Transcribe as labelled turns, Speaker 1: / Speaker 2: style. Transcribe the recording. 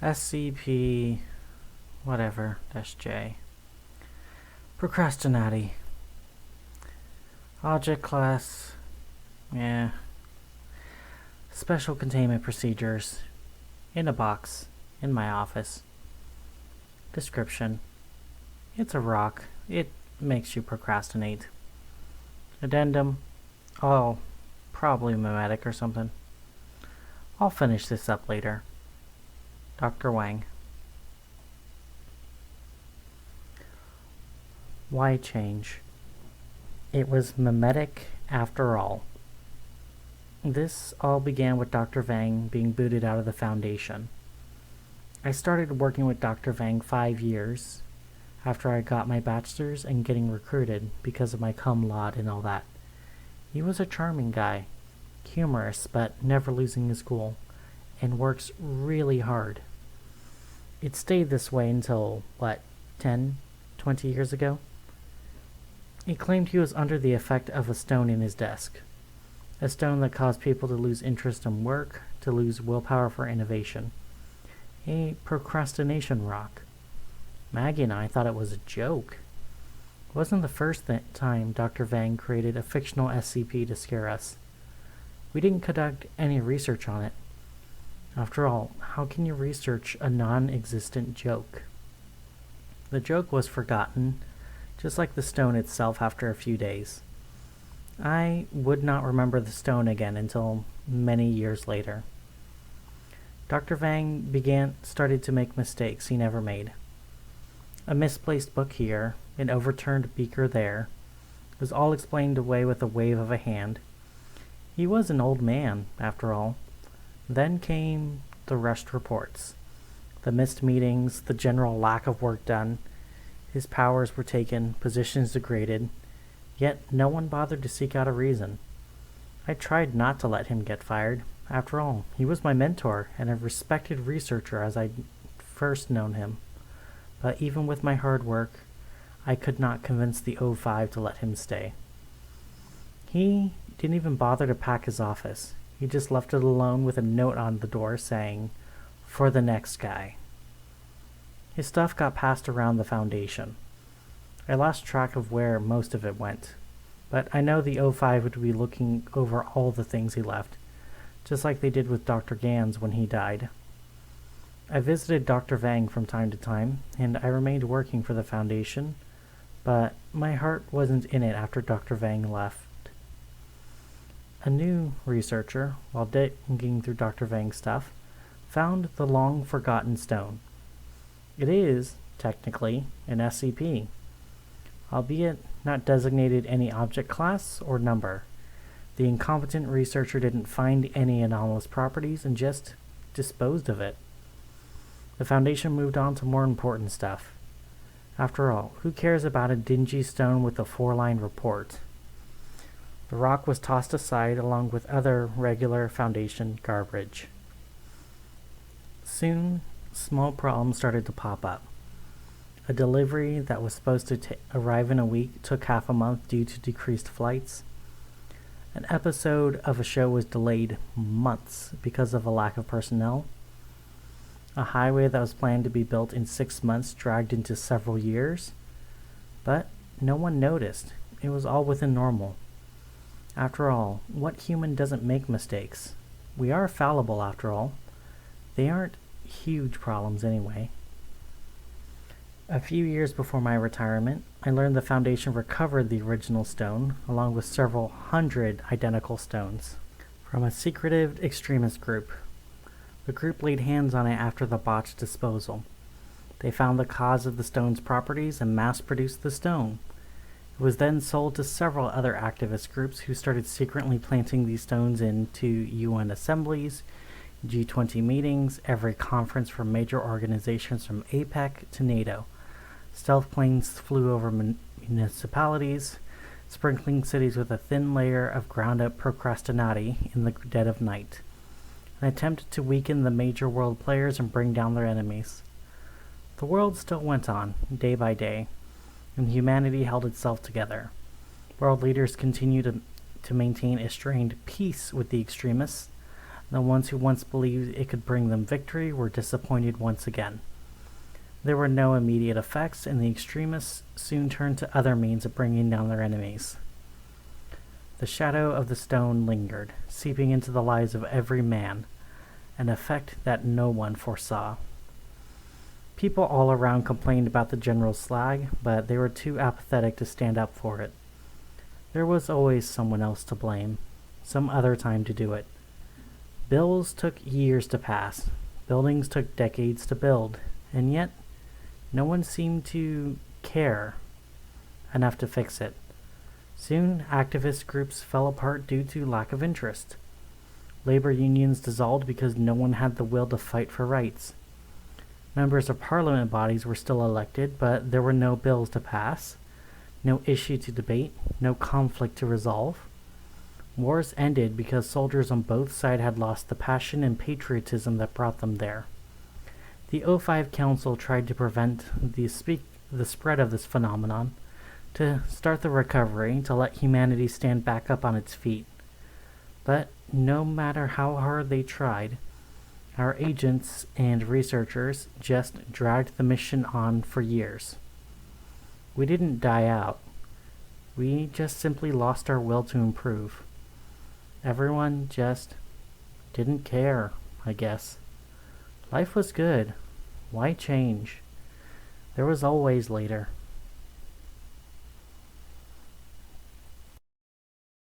Speaker 1: SCP whatever -J. Procrastinati. Object class. Yeah. Special containment procedures. In a box. In my office. Description. It's a rock. It makes you procrastinate. Addendum. Oh, probably memetic or something. I'll finish this up later. Dr. Wang. Why change? It was memetic after all. This all began with Dr. Wang being booted out of the Foundation. I started working with Dr. Wang 5 years after I got my bachelor's and getting recruited because of my cum laude and all that. He was a charming guy, humorous but never losing his cool, and works really hard. It stayed this way until, 10, 20 years ago? He claimed he was under the effect of a stone in his desk. A stone that caused people to lose interest in work, to lose willpower for innovation. A procrastination rock. Maggie and I thought it was a joke. It wasn't the first time Dr. Wang created a fictional SCP to scare us. We didn't conduct any research on it. After all, how can you research a non-existent joke? The joke was forgotten, just like the stone itself after a few days. I would not remember the stone again until many years later. Dr. Wang started to make mistakes he never made. A misplaced book here, an overturned beaker there, was all explained away with a wave of a hand. He was an old man, after all. Then came the rushed reports, the missed meetings, the general lack of work done. His powers were taken, positions degraded, yet no one bothered to seek out a reason. I tried not to let him get fired. After all, he was my mentor and a respected researcher as I'd first known him. But even with my hard work, I could not convince the O5 to let him stay. He didn't even bother to pack his office. He just left it alone with a note on the door saying, "For the next guy." His stuff got passed around the Foundation. I lost track of where most of it went, but I know the O5 would be looking over all the things he left, just like they did with Dr. Gans when he died. I visited Dr. Wang from time to time, and I remained working for the Foundation, but my heart wasn't in it after Dr. Wang left. A new researcher, while digging through Dr. Wang's stuff, found the long-forgotten stone. It is, technically, an SCP, albeit not designated any object class or number. The incompetent researcher didn't find any anomalous properties and just disposed of it. The Foundation moved on to more important stuff. After all, who cares about a dingy stone with a 4-line report? The rock was tossed aside along with other regular Foundation garbage. Soon, small problems started to pop up. A delivery that was supposed to arrive in a week took half a month due to decreased flights. An episode of a show was delayed months because of a lack of personnel. A highway that was planned to be built in 6 months dragged into several years. But no one noticed. It was all within normal. After all, what human doesn't make mistakes? We are fallible after all. They aren't huge problems anyway. A few years before my retirement, I learned the Foundation recovered the original stone, along with several hundred identical stones, from a secretive extremist group. The group laid hands on it after the botched disposal. They found the cause of the stone's properties and mass-produced the stone. It was then sold to several other activist groups who started secretly planting these stones into UN assemblies, G20 meetings, every conference for major organizations from APEC to NATO. Stealth planes flew over municipalities, sprinkling cities with a thin layer of ground-up procrastinati in the dead of night. An attempt to weaken the major world players and bring down their enemies. The world still went on, day by day, and humanity held itself together. World leaders continued to maintain a strained peace with the extremists. The ones who once believed it could bring them victory were disappointed once again. There were no immediate effects, and the extremists soon turned to other means of bringing down their enemies. The shadow of the stone lingered, seeping into the lives of every man, an effect that no one foresaw. People all around complained about the general slag, but they were too apathetic to stand up for it. There was always someone else to blame, some other time to do it. Bills took years to pass, buildings took decades to build, and yet no one seemed to care enough to fix it. Soon, activist groups fell apart due to lack of interest. Labor unions dissolved because no one had the will to fight for rights. Members of parliament bodies were still elected, but there were no bills to pass, no issue to debate, no conflict to resolve. Wars ended because soldiers on both sides had lost the passion and patriotism that brought them there. The O5 Council tried to prevent the spread of this phenomenon, to start the recovery, to let humanity stand back up on its feet. But no matter how hard they tried, our agents and researchers just dragged the mission on for years. We didn't die out. We just simply lost our will to improve. Everyone just didn't care, I guess. Life was good. Why change? There was always later.